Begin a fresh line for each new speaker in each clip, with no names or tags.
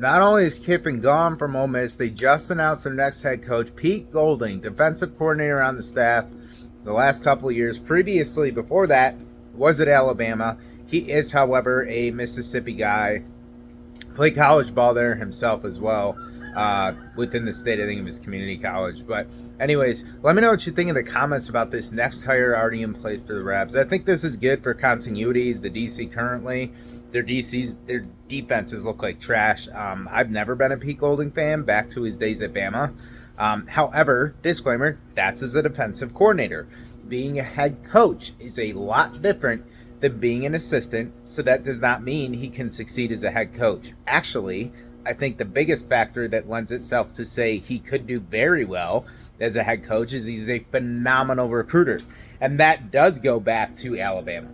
Not only is Kiffin gone from Ole Miss, they just announced their next head coach, Pete Golding, defensive coordinator on the staff the last couple of years. Previously, before that, was at Alabama. He is, however, a Mississippi guy. Played college ball there himself as well, within the state. I think it was community college. But anyways, let me know what you think in the comments about this next hire already in place for the Rebs. I think this is good for continuities. The DC currently, their defenses look like trash. I've never been a Pete Golding fan, back to his days at Bama. However, disclaimer, that's as a defensive coordinator. Being a head coach is a lot different than being an assistant, so that does not mean he can succeed as a head coach. Actually, I think the biggest factor that lends itself to say he could do very well as a head coach is he's a phenomenal recruiter. And that does go back to Alabama.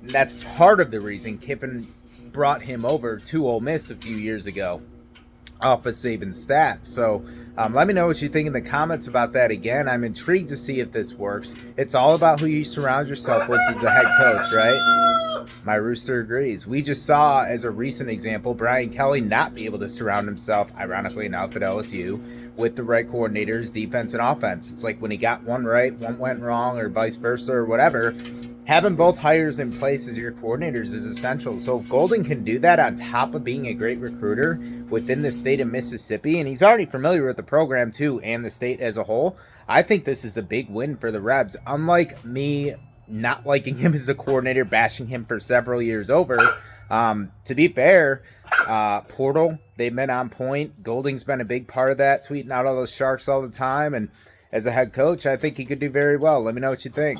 And that's part of the reason Kiffin brought him over to Ole Miss a few years ago off of Saban's staff. So let me know what you think in the comments about that. Again, I'm intrigued to see if this works. It's all about who you surround yourself with as a head coach, right? My rooster agrees. We just saw, as a recent example, Brian Kelly not be able to surround himself, ironically enough, at LSU with the right coordinators, defense and offense. It's like when he got one right, one went wrong, or vice versa, or whatever. Having both hires in place as your coordinators is essential. So if Golding can do that on top of being a great recruiter within the state of Mississippi, and he's already familiar with the program too and the state as a whole, I think this is a big win for the Rebs. Unlike me not liking him as a coordinator, bashing him for several years over, to be fair, Portal, they've been on point. Golding's been a big part of that, tweeting out all those sharks all the time. And as a head coach, I think he could do very well. Let me know what you think.